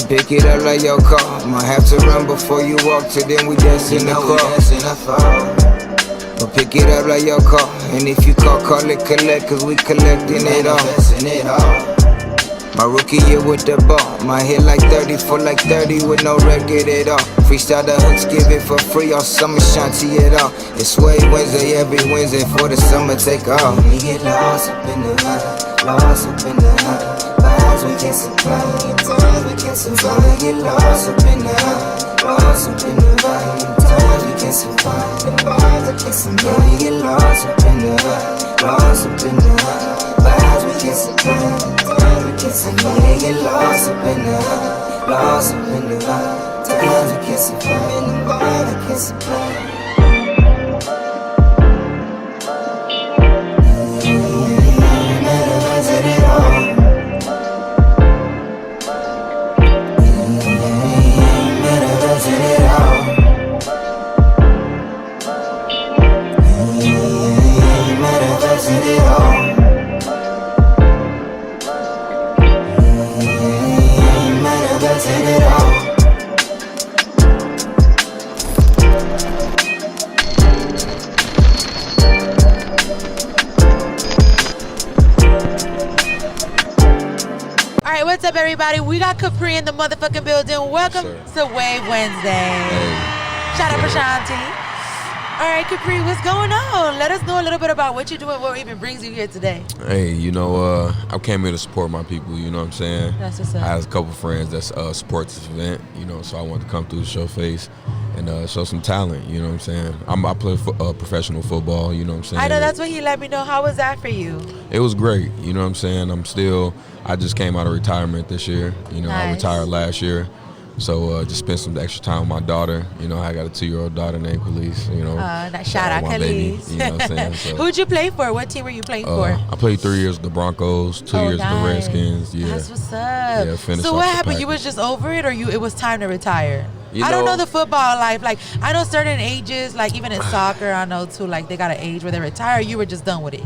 pick it up like your car. Might have to run before you walk, till then we dance in the car. But pick it up like your car. And if you call it collect, cause we collecting it all. My rookie year with the ball. My hit like 30 for like 30 with no record at all. Freestyle the hooks, give it for free on summer shanty at all. It's Wayve Wednesday, every Wednesday for the summer take off. We get lost up in the hood, lost up in the hood. Vibes we can't supply, times we can't survive. We get lost up in the hood, lost up in the hood. Times we can't survive, the vibes we can't survive. We get lost up in the hood, lost up in the hood. Vibes we can't survive. We get lost up in the hood, lost up in the vibe. Times we can't survive, in the vibe we can't survive. Metaverse it all. Metaverse it all. Metaverse it all. It all. Alright, what's up everybody? We got Kapri in the motherfucking building. Welcome to Wayve Wednesday. Shout out for Shanti. Alright, Kapri, what's going on? Let us know a little bit about what you're doing, what even brings you here today. Hey, I came here to support my people, you know what I'm saying? That's what's up. I have a couple friends that support this event, so I wanted to come through the show face and show some talent, you know what I'm saying? I play professional football, you know what I'm saying? I know, that's what he let me know. How was that for you? It was great, you know what I'm saying? I just came out of retirement this year, Nice. I retired last year. So just spent some extra time with my daughter. I got a 2-year-old daughter named Khalees. Shout out my baby, Khalees. you know what I'm saying? So, who'd you play for? What team were you playing for? I played 3 years with the Broncos, 2 years with the Redskins. Yeah. That's what's up. Yeah, so what happened? You was just over it, or it was time to retire? I don't know the football life. Like, I know certain ages, like even in soccer, I know too, like they got an age where they retire. You were just done with it.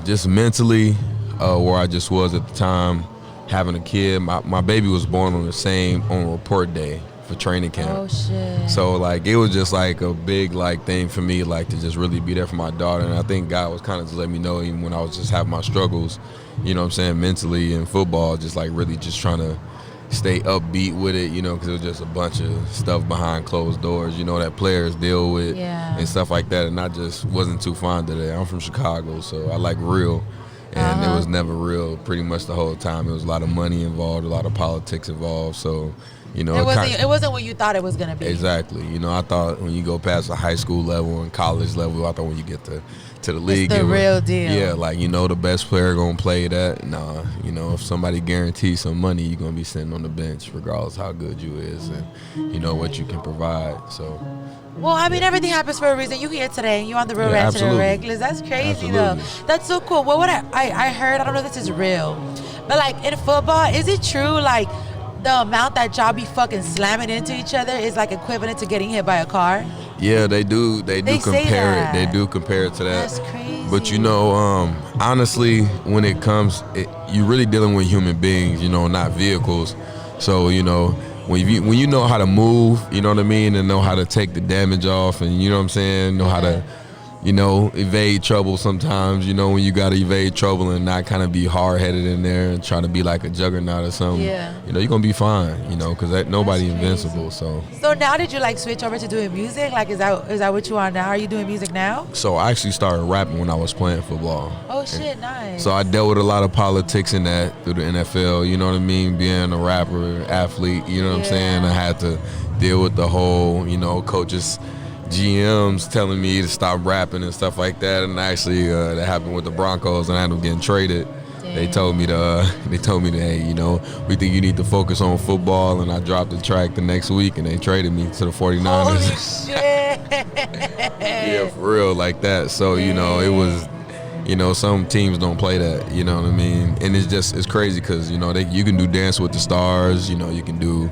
Just mentally, where I just was at the time. Having a kid, my baby was born on report day for training camp. Oh shit. So it was just like a big thing for me, to just really be there for my daughter. And I think God was kind of just letting me know, even when I was just having my struggles, you know what I'm saying, mentally in football, just really just trying to stay upbeat with it, because it was just a bunch of stuff behind closed doors, that players deal with and stuff like that. And I just wasn't too fond of that. I'm from Chicago, so I like real. And it was never real pretty much the whole time. It was a lot of money involved, a lot of politics involved. So, it wasn't what you thought it was going to be. Exactly. I thought when you go past the high school level and college level, I thought when you get to the league. It's the real deal. Yeah, the best player going to play that. Nah, if somebody guarantees some money, you're going to be sitting on the bench regardless how good you is and, what you can provide. So. Well, I mean, everything happens for a reason. You here today, you on the real Ratchet and Regulars. That's crazy, though. That's so cool. Well, what I heard, I don't know if this is real, but in football, is it true, the amount that y'all be fucking slamming into each other is equivalent to getting hit by a car? Yeah, they do. They do compare it. They do compare it to that. That's crazy. But honestly, when it comes, you're really dealing with human beings, not vehicles. So when you know how to move, you know what I mean, and know how to take the damage off, and you know what I'm saying, know how to, evade trouble sometimes, when you got to evade trouble and not kind of be hard-headed in there and try to be like a juggernaut or something. Yeah. You're going to be fine, because nobody invincible. So now did you switch over to doing music? Is that what you are now? Are you doing music now? So I actually started rapping when I was playing football. Oh shit, nice. So I dealt with a lot of politics in that through the NFL, you know what I mean, being a rapper, athlete, you know what I'm saying? I had to deal with the whole, coaches, GMs telling me to stop rapping and stuff like that, and actually that happened with the Broncos, and I ended up getting traded. Damn. They told me that, hey, we think you need to focus on football, and I dropped the track the next week, and they traded me to the 49ers. Holy shit. Yeah, for real, like that. So it was, some teams don't play that, you know what I mean, and it's crazy because you can do Dance with the Stars, you can do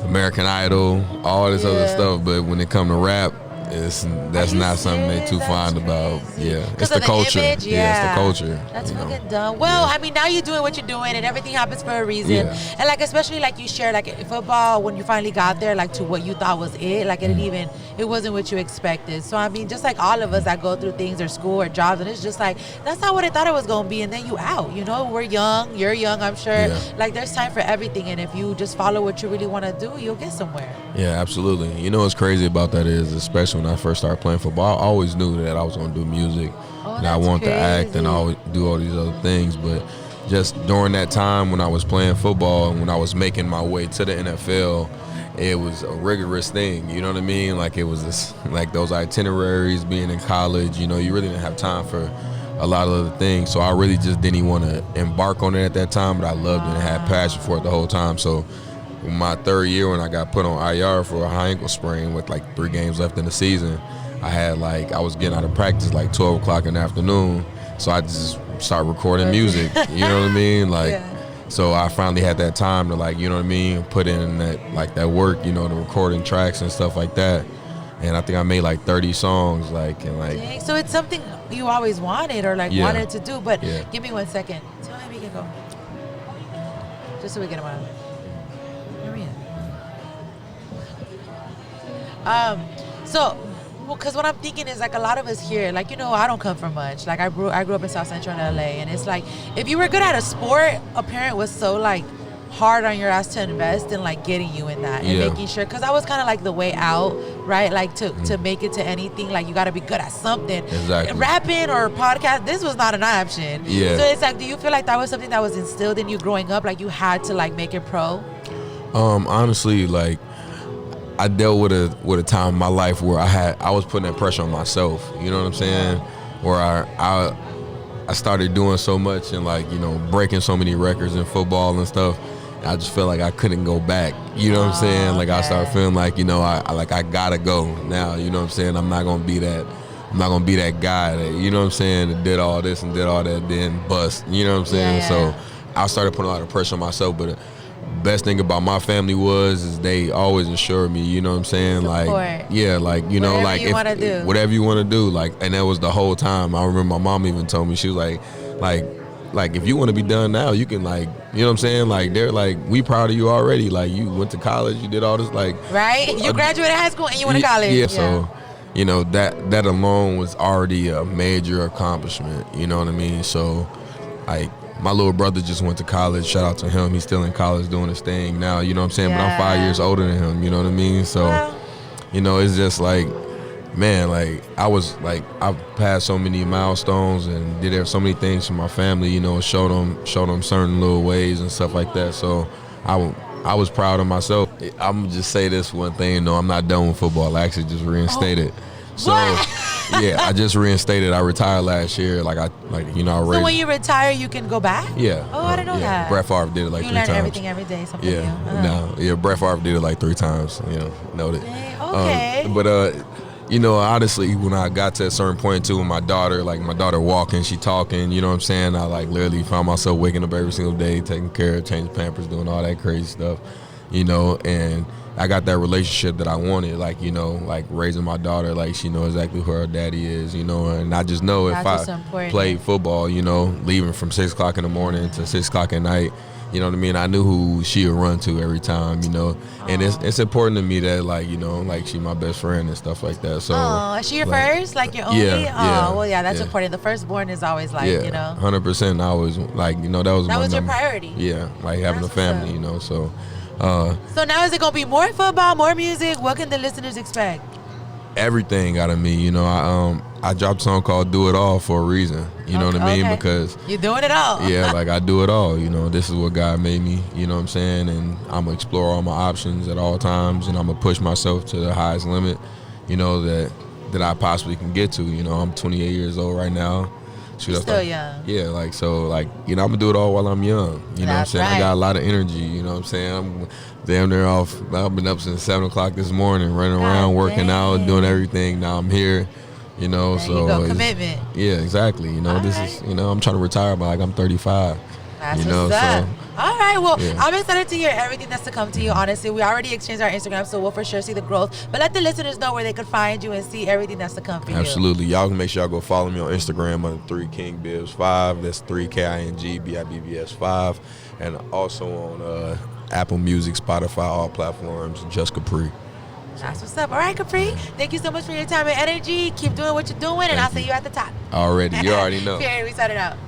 American Idol, all this other stuff, but when it come to rap, that's not something they too fond about. Yeah, it's the culture. Image, yeah, it's the culture. That's fucking dumb. Well, I mean, now you're doing what you're doing, and everything happens for a reason. Yeah. And like, especially like you shared, like in football, when you finally got there, like to what you thought was it, like it wasn't what you expected. So I mean, just like all of us that go through things or school or jobs, and it's just like that's not what I thought it was gonna be, and then you out. You know, we're young, you're young, I'm sure. Yeah. Like there's time for everything, and if you just follow what you really want to do, you'll get somewhere. Yeah, absolutely. You know what's crazy about that is, especially when I first started playing football, I always knew that I was going to do music, and I wanted to act and I always do all these other things. But just during that time when I was playing football and when I was making my way to the NFL, it was a rigorous thing. You know what I mean? Like it was this, like those itineraries, being in college. You know, you really didn't have time for a lot of other things. So I really just didn't want to embark on it at that time. But I loved it and had passion for it the whole time. So my third year when I got put on IR for a high ankle sprain with like 3 games left in the season, I was getting out of practice like 12 o'clock in the afternoon. So I just started recording music, you know what I mean? Like, so I finally had that time to like, you know what I mean, put in that work, you know, the recording tracks and stuff like that. And I think I made like 30 songs, like, and like. Dang, so it's something you always wanted or like wanted to do, but give me 1 second. Tell me we can go. Just so we get them out. Because what I'm thinking is like a lot of us here, like, you know, I don't come from much. Like I grew up in South Central in LA, and it's like if you were good at a sport, a parent was so like hard on your ass to invest in like getting you in that and making sure, because I was kind of like the way out, right? Like to make it to anything, like you got to be good at something. Exactly. Rapping or podcast, this was not an option. Yeah. So it's like, do you feel like that was something that was instilled in you growing up? Like you had to like make it pro? Honestly, like, I dealt with a time in my life where I was putting that pressure on myself. You know what I'm saying? Where I started doing so much and like, you know, breaking so many records in football and stuff. I just felt like I couldn't go back. You know what I'm saying? Like I started feeling like, you know, I gotta go now. You know what I'm saying? I'm not gonna be that guy that, you know what I'm saying, that did all this and did all that, then bust. You know what I'm saying? So I started putting a lot of pressure on myself, but best thing about my family is they always assured me, you know what I'm saying? Support. Like, yeah, like, you know, like whatever you want to do, like, and that was the whole time. I remember my mom even told me, she was like, if you want to be done now, you can, like, you know what I'm saying? Like, they're like, we proud of you already. Like, you went to college, you did all this, like. Right? You graduated high school and you went to college. Yeah, so, you know, that alone was already a major accomplishment, you know what I mean? So, like, my little brother just went to college. Shout out to him. He's still in college doing his thing now, you know what I'm saying? But I'm 5 years older than him, you know what I mean? So, you know, it's just like, man, like, I passed so many milestones and did so many things for my family, you know, showed them certain little ways and stuff like that. So I was proud of myself. I'm gonna just say this one thing, though. I'm not done with football. I actually just reinstated. So, yeah, I just reinstated. I retired last year. I raised. So when you retire, you can go back? Yeah. Oh, I didn't know that. Brett Favre did it like 3 times. You learn everything every day. Something new. Brett Favre did it like 3 times. You know, noted. Okay. But you know, honestly, when I got to a certain point too, with my daughter walking, she talking, you know what I'm saying? I like literally found myself waking up every single day, taking care of, changing Pampers, doing all that crazy stuff, you know, and I got that relationship that I wanted, like, you know, like raising my daughter, like she knows exactly who her daddy is, you know, and I just know if I played football, you know, leaving from 6 o'clock in the morning to 6 o'clock at night, you know what I mean? I knew who she would run to every time, you know, and it's important to me that, like, you know, like she my best friend and stuff like that. So, is she your first? Like your only? That's important. The firstborn is always like, you know. 100%. I always, like, you know, that was your priority. Yeah, like having a family, you know, so. So now is it going to be more football, more music? What can the listeners expect? Everything out of me, you know. I dropped a song called "Do It All" for a reason. You know what I mean? Because you're doing it all. Yeah, like I do it all. You know, this is what God made me. You know what I'm saying? And I'm gonna explore all my options at all times, and I'm gonna push myself to the highest limit. You know that I possibly can get to. You know, I'm 28 years old right now. You're still young. Yeah, like, so, like, you know, I'm gonna do it all while I'm young. You know what I'm saying? Right. I got a lot of energy. You know what I'm saying? I'm damn near off. I've been up since 7 o'clock this morning, running around, working out, doing everything. Now I'm here. You know, there you go, commitment. Yeah, exactly. You know, this is, you know, I'm trying to retire by, like, I'm 35. That's you know, what's up. so All right, well, I'm excited to hear everything that's to come to you, honestly. We already exchanged our Instagram, so we'll for sure see the growth. But let the listeners know where they could find you and see everything that's to come for you. Absolutely. Y'all can make sure y'all go follow me on Instagram under 3KingBibbs5. That's 3KINGBIBBS5. And also on Apple Music, Spotify, all platforms, just Kapri. That's what's up. All right, Kapri. Thank you so much for your time and energy. Keep doing what you're doing, and I'll see you at the top. Already. You already know. Period. We started out.